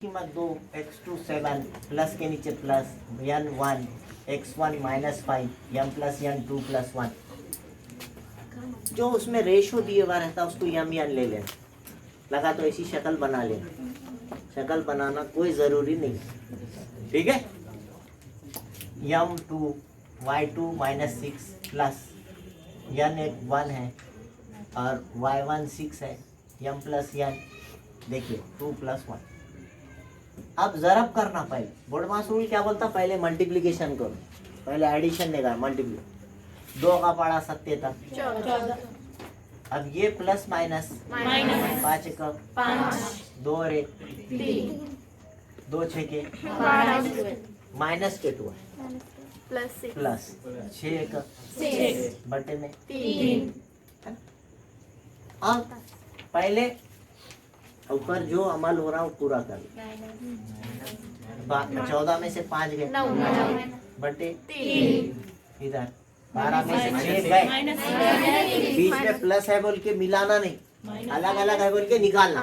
कीमत 2 x2 7 plus के नीचे plus n 1 x1 minus 5 m plus n 2 plus 1 जो उसमें रेशो दिए हुआ रहता है उसको यम यन ले लेना लगा तो ऐसी शक्ल बना लेना। शक्ल बनाना कोई ज़रूरी नहीं, ठीक है। m2 y2 minus 6 plus n एक 1 है और y1 6 है, m प्लस n देखिए 2 प्लस 1। अब जरब करना, पहले बोर्डमास रूल क्या बोलता, पहले मल्टीप्लिकेशन करो, पहले एडिशन नहीं करना, मल्टीप्लिकेशन। 2 का पड़ा 7 तक 14। अब ये प्लस माइनस 5 का 5 2 और 1 3 2 6 के माइनस के 2 प्लस 6 का 6 बटे में 3। अब पहले ऊपर जो अमल हो रहा है वो पूरा कर, 14 में से 5 गए बटे 3, इधर 12 में से 6 गए, बीच में प्लस है बोल के मिलाना नहीं, अलग अलग है बोल के निकालना।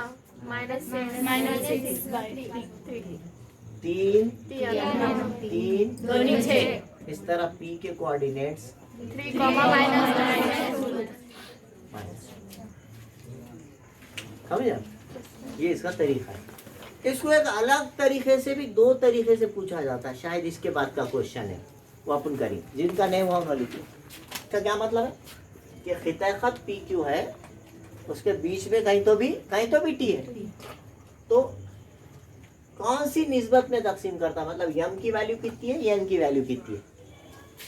तीन 6 इस तरह पी के कोऑर्डिनेट्स 3, समझे? ये इसका तरीका है। इसको एक अलग तरीके से भी 2 तरीके से पूछा जाता है, शायद इसके बाद का क्वेश्चन है वो अपन करेंगे, जिनका नहीं हुआ उन्होंने लिखिए। इसका क्या मतलब है कि खिता खत पी क्यू है, उसके बीच में कहीं तो भी टी है, तो कौन सी निस्बत में तकसीम करता, मतलब यम की वैल्यू कितनी है, एन की वैल्यू कितनी है,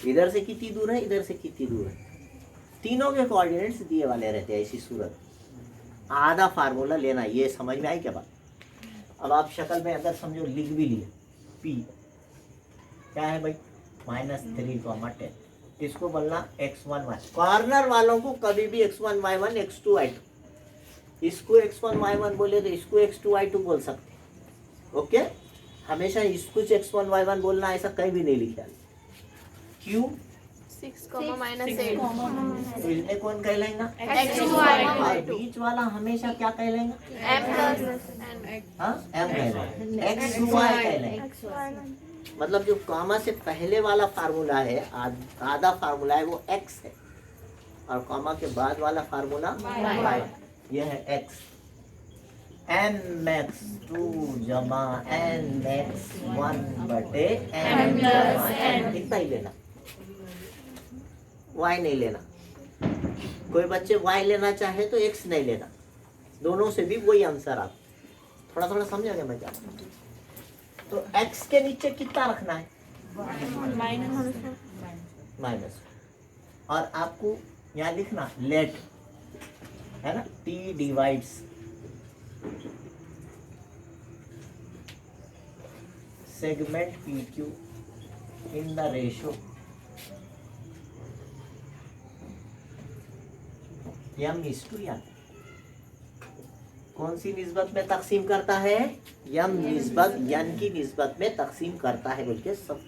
इधर से कितनी दूर है, इधर से कितनी दूर है, तीनों के कोऑर्डिनेट्स दिए वाले रहते हैं। ऐसी सूरत आधा फार्मूला लेना, ये समझ में आई क्या बात? अब आप शक्ल में अगर समझो लिख भी लिए, पी क्या है भाई, -3, इसको बोलना x1 y। कॉर्नर वालों को कभी भी x1 y1 x2 y2, इसको x1 y1 बोले तो इसको x2 y2 बोल सकते, ओके। हमेशा इसको x1 y1 बोलना, ऐसा कहीं भी नहीं लिखा। क्यों 6, -8 तो इसमें कौन कहलाएगा, और बीच वाला हमेशा क्या कहलाएगा, m कहलाएगा, x y कहलाएगा। मतलब जो कॉमा से पहले वाला फार्मूला है, आधा फार्मूला है वो x है, और कॉमा के बाद वाला फार्मूला y। ये है x, mx2 जमा nx1 बटे m प्लस n, इतना ही लेना, y नहीं लेना। कोई बच्चे y लेना चाहे तो x नहीं लेना, दोनों से भी वही आंसर आप थोड़ा थोड़ा समझ गया मैं क्या। तो x के नीचे कितना रखना है, माइनस, और आपको यहाँ लिखना लेट है ना, t divides segment PQ in the ratio m:n। कौन सी निस्बत में तकसीम करता है, यम निस्बत n की निस्बत में तकसीम करता है बोल के सब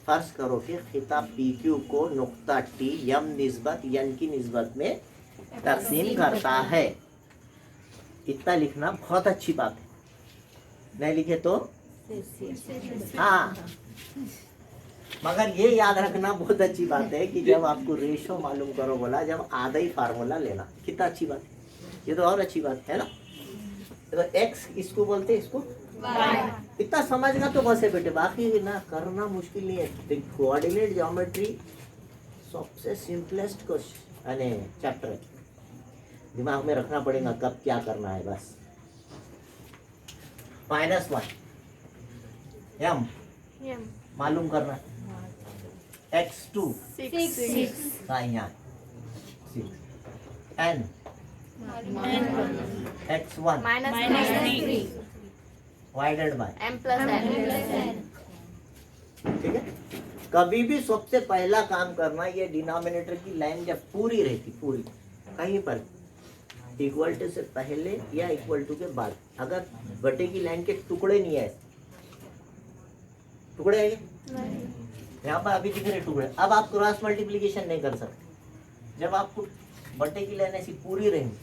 फर्ज करो कि खिता PQ को नुक्ता T यम निस्बत n की निस्बत में तकसीम करता है। इतना लिखना बहुत अच्छी बात है, नहीं लिखे तो हाँ, मगर ये याद रखना बहुत अच्छी बात है कि जब आपको रेशो मालूम करो बोला, जब आधा ही फार्मूला लेना, कितना अच्छी बात है, ये तो और अच्छी बात है ना। तो x इसको बोलते हैं, इसको y। इतना समझना तो बस है बेटे, बाकी ना करना मुश्किल नहीं है। कोऑर्डिनेट ज्योमेट्री सबसे सिंपलेस्ट क्वेश्चन चैप्टर है, दिमाग में रखना पड़ेगा कब क्या करना है बस। -1 m मालूम करना, x2 6 का यहाँ 6 n x1 -3 divided by m plus n। ठीक है। कभी भी सबसे पहला काम करना, ये डिनोमिनेटर की लाइन जब पूरी रहती, पूरी कहीं पर इक्वल टू से पहले या इक्वल टू के बाद, अगर बटे की लाइन के टुकड़े नहीं है, टुकड़े है यहाँ पर अभी दिख रहे टुकड़े, अब आप क्रॉस मल्टीप्लिकेशन नहीं कर सकते। जब आपको बटे की लाइन ऐसी पूरी रहेंगी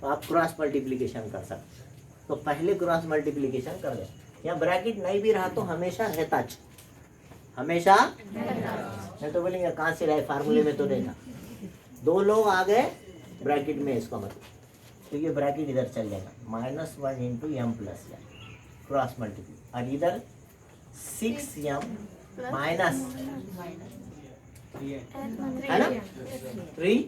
तो आप क्रॉस मल्टीप्लिकेशन कर सकते, तो पहले क्रॉस मल्टीप्लीकेशन कर दे। या ब्रैकेट नहीं भी रहा तो हमेशा रहता, हमेशा नहीं तो बोलेंगे कहाँ से रहे, फार्मूले में तो नहीं था। दो लोग आ गए ब्रैकेट में, इसका मतलब तो ये ब्रैकेट इधर चल जाएगा, -1 into M plus N cross multiply, और इधर 6m माइनस है ना 3।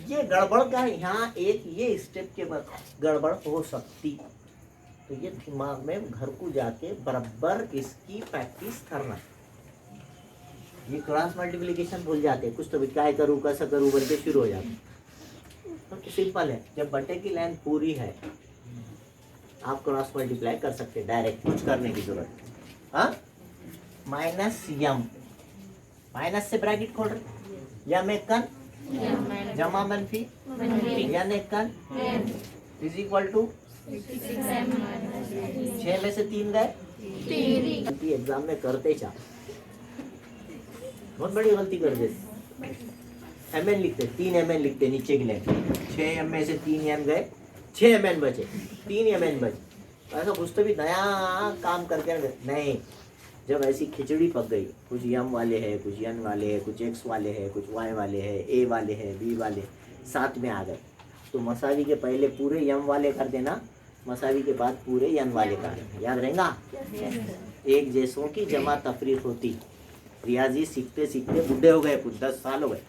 ये गड़बड़ का है, यहाँ एक ये स्टेप के बाद गड़बड़ हो सकती, तो ये दिमाग में घर को जाके बराबर इसकी प्रैक्टिस करना। ये क्रॉस मल्टीप्लिकेशन भूल जाते, कुछ तो भी क्या करूँ कैसा करूँ बोल के शुरू हो जाते। तो सिंपल है, जब बटे की लाइन पूरी है आप क्रॉस मल्टीप्लाई कर सकते डायरेक्ट, कुछ करने की जरूरत। हाँ, -m माइनस से ब्रैकेट खोल रहे, यम एक कन जमा मनफी यन एक कन इज इक्वल टू 6 में से 3 गए। एग्जाम में करते क्या बहुत बड़ी गलती कर देते, mn लिखते 3mn लिखते नीचे की लाइन, 6m में से 3m गए, 6mn बचे, 3mn बचे। ऐसा कुछ तो भी नया काम करके नहीं, जब ऐसी खिचड़ी पक गई, कुछ यम वाले हैं, कुछ यन वाले हैं, कुछ एक्स वाले हैं, कुछ वाई वाले हैं, ए वाले हैं, बी वाले साथ में आ गए, तो मसावी के पहले पूरे यम वाले कर देना, मसावी के बाद पूरे यन वाले कर देना, याद रहेगा। एक जैसों की जमा तफरीक होती, रियाजी सीखते सीखते बुढ़े हो गए, कुछ 10 साल हो गए,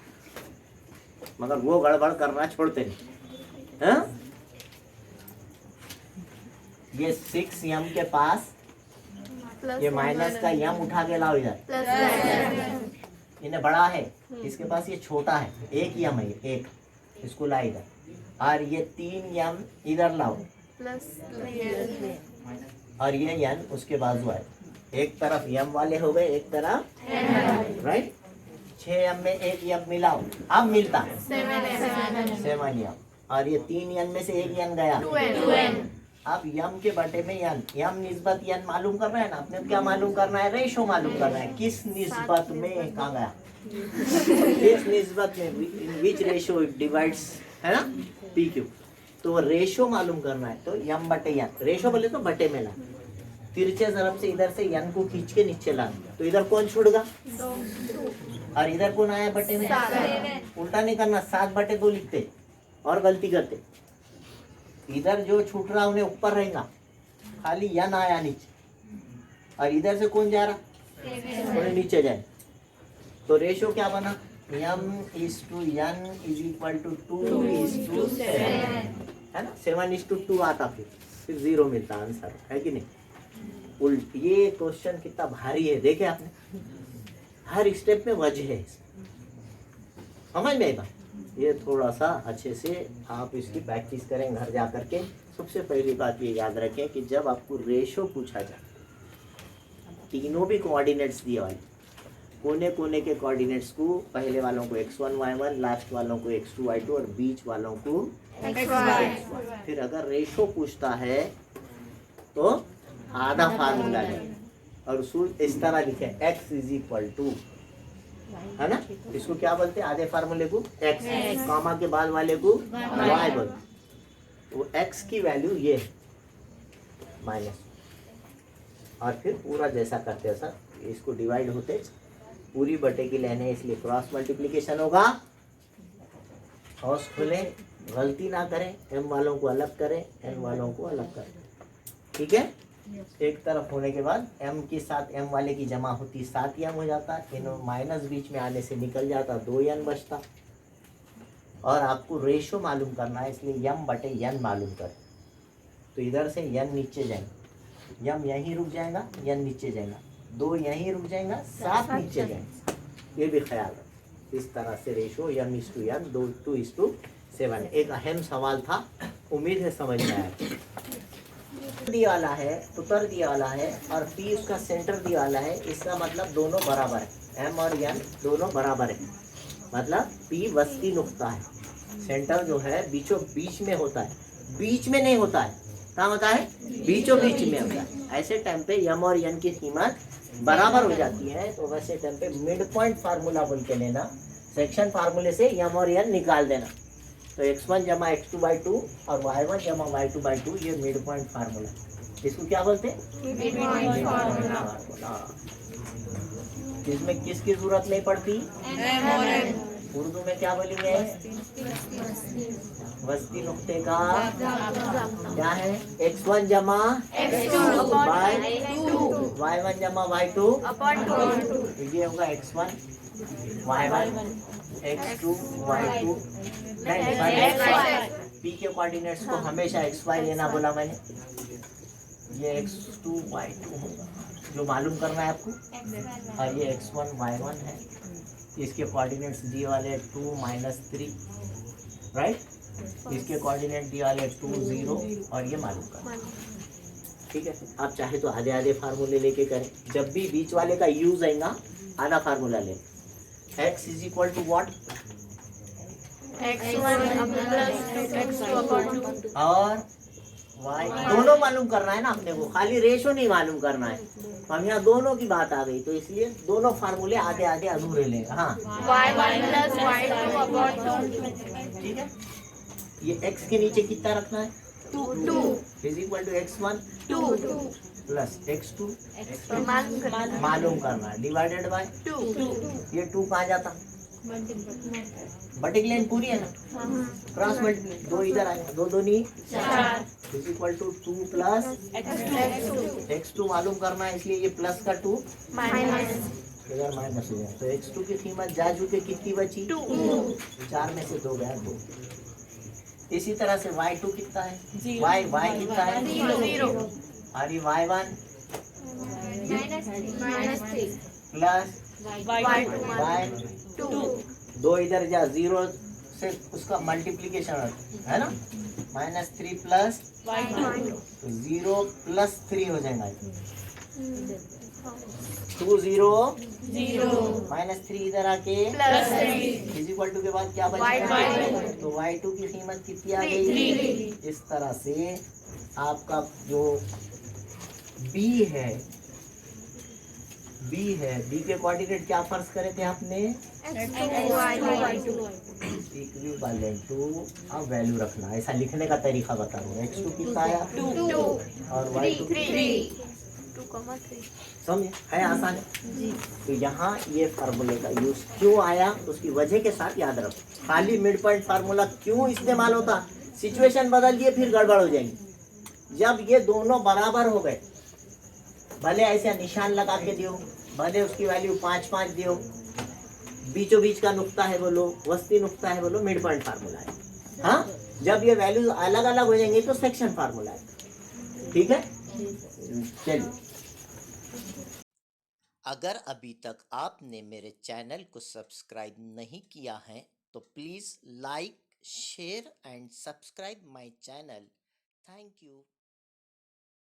मगर वो गड़बड़ करना छोड़ते नहीं। हाँ? ये 6m के पास ये माइनस का यम उठा के लाओ इधर, इन्हें बड़ा है, इसके पास ये छोटा है, एक यम है, एक इसको ला इधर, और ये 3m इधर लाओ, और ये यन उसके बाजू है, एक तरफ यम वाले हो गए, एक तरफ राइट। 6m में एक यम मिलाओ, अब मिलता है 7 यम, और ये 3 यन में से एक यन गया, अब यम के बटे में यन, यम निस्बत यन मालूम करना है ना, आपने क्या मालूम करना है, रेशो मालूम करना है, किस निस्बत में कहाँ गया, किस निस्बत में, विच रेशो डिवाइड्स, है ना पी क्यू, तो रेशो मालूम करना है। तो यम बटे यन, रेशो बोले तो बटे में ला, तिरछे ज़रब से इधर से यन को खींच के नीचे ला, तो इधर कौन छूटेगा, और इधर कौन आया बटे में, उल्टा नहीं करना, 7/2 लिखते और गलती करते, इधर जो छूट रहा उन्हें ऊपर रहेगा, खाली यन आया नीचे, और इधर से कौन जा रहा उन्हें नीचे जाए, तो रेशो क्या बना, m/n इज इक्वल टू 2:7, है ना, 7:2 आता, फिर 0 मिलता आंसर, है कि नहीं। उल्ट ये क्वेश्चन कितना भारी है देखे आपने, हर स्टेप में वजह है, समझ में आएगा। ये थोड़ा सा अच्छे से आप इसकी प्रैक्टिस करें घर जा करके। सबसे पहली बात ये याद रखें कि जब आपको रेशो पूछा जाए, तीनों भी कोऑर्डिनेट्स दिए वाले, कोने कोने के कोऑर्डिनेट्स को, पहले वालों को x1 y1, लास्ट वालों को x2 y2 और बीच वालों को x1। फिर अगर रेशो पूछता है तो आधा फार्मूला है, और उसूल इस तरह लिखे x इज इक्वल टू, है ना, इसको क्या बोलते हैं, आधे फार्मूले को x, कामा के बाद वाले को y बोलते, वो x की वैल्यू ये माइनस, और फिर पूरा जैसा करते हैं सर, इसको डिवाइड होते पूरी बटे की लाइन है, इसलिए क्रॉस मल्टीप्लिकेशन होगा। हौस खुले, गलती ना करें, m वालों को अलग करें, n वालों को अलग करें, ठीक है। एक तरफ होने के बाद m के साथ m वाले की जमा होती 7m हो जाता, इन माइनस बीच में आने से निकल जाता, 2n बचता, और आपको रेशो मालूम करना है, इसलिए m बटे n मालूम करें, तो इधर से n नीचे जाएंगे, m यहीं रुक जाएगा, n नीचे जाएगा, 2 यहीं रुक जाएगा, 7 नीचे जाएगा, ये भी ख्याल रखें। इस तरह से रेशो m/n 2:7। एक अहम सवाल था, उम्मीद है समझ में आया। दिया वाला है, उत्तर दिया वाला है, और P उसका सेंटर दिया वाला है, इसका मतलब दोनों बराबर है, M और N दोनों बराबर है, मतलब P वस्ती नुक्ता है, सेंटर जो है बीचों बीच में होता है, बीच में नहीं होता है, कहाँ होता है, बीचों बीच में होता है। ऐसे टाइम पे M और N की कीमत बराबर हो जाती है, तो वैसे टाइम पे मिड पॉइंट फार्मूला बोल के लेना, सेक्शन फार्मूले से M और N निकाल देना, तो x1 जमा x2 बाई 2 और y1 जमा y2 बाई 2 ये मिड पॉइंट फार्मूला। इसको क्या बोलते हैं? Midpoint formula. फार्मूला। इसमें किसकी जरूरत नहीं पड़ती? M और N. उर्दू में क्या बोलेंगे? वस्ती नुक्ते का क्या है? x1 जमा X2 बाई upon 2 y1 जमा y2 upon 2. तो ये होगा x1 y1 x2 y2 p के कोऑर्डिनेट्स को हमेशा xy लेना बोला मैंने। ये x2 y2 होगा जो मालूम करना है आपको, और ये x1 y1 है। इसके कोऑर्डिनेट्स दिए वाले 2 -3 राइट, इसके कोऑर्डिनेट दिए वाले 2 0 और ये मालूम करना। ठीक है, आप चाहे तो आधे आधे फार्मूले लेके करें, जब भी बीच वाले का यूज आएगा आधा फार्मूला लें। x is equal to what? X1 plus X2 upon 2. और y दोनों मालूम करना है ना अपने को, खाली रेशो नहीं मालूम करना है। तो हम यहाँ दोनों की बात आ गई, तो इसलिए दोनों फार्मूले आधे आधे अधूरे लें। हाँ Y1 plus Y2 upon 2. ठीक है, ये x के नीचे कितना रखना है? 2. Is equal to x1 2. Plus x2 मालूम करना है डिवाइडेड बाय 2. ये 2 कहाँ जाता? बटिंग लाइन पूरी है ना, क्रॉस मल्टीप्लाई, दो इधर आएगा, दो दूनी 4. Is equal to 2 plus X2 x2 मालूम करना है, इसलिए ये प्लस का 2 minus इधर माइनस हो जाए। तो x2 की कीमत जा चुके कितनी बची? 2. 4 में से 2 गया 2। इसी तरह से y2 कितना है? y कितना है? 0. और ये y1 Minus 3. Plus Y2 y 2. 2 इधर जा, 0 से उसका मल्टीप्लीकेशन है ना, -3 प्लस Y2. 0 प्लस 3 हो जाएगा। 2 0 -3 इधर आके Plus 3. इज इक्वल टू के बाद क्या बचेगा? Y2. तो y2 की कीमत कितनी आ गई? 3. इस तरह से आपका जो b है, b के कोऑर्डिनेट क्या फर्ज करे थे आपने? Y2. इक्विवेलेंट टू, अब वैल्यू रखना, ऐसा लिखने का तरीका बता रहा हूँ। x2 कितना आया 2. और y2 3. समझे? है आसान है। तो यहाँ ये फार्मूले का यूज क्यों आया, उसकी वजह के साथ याद रखो। खाली मिड पॉइंट फार्मूला क्यों इस्तेमाल होता? सिचुएशन बदल दिए फिर गड़बड़ हो जाएगी। जब ये दोनों बराबर हो गए, भले ऐसे निशान लगा के दियो, भले उसकी वैल्यू 5-5 दियो, बीचों बीच का नुक्ता है बोलो, वस्ती नुक्ता है बोलो, मिड पॉइंट फार्मूला है। हाँ, जब ये वैल्यूज अलग अलग हो जाएंगे तो सेक्शन फार्मूला है। ठीक है, चलिए। अगर अभी तक आपने मेरे चैनल को सब्सक्राइब नहीं किया है तो please like, share and subscribe my channel. Thank you.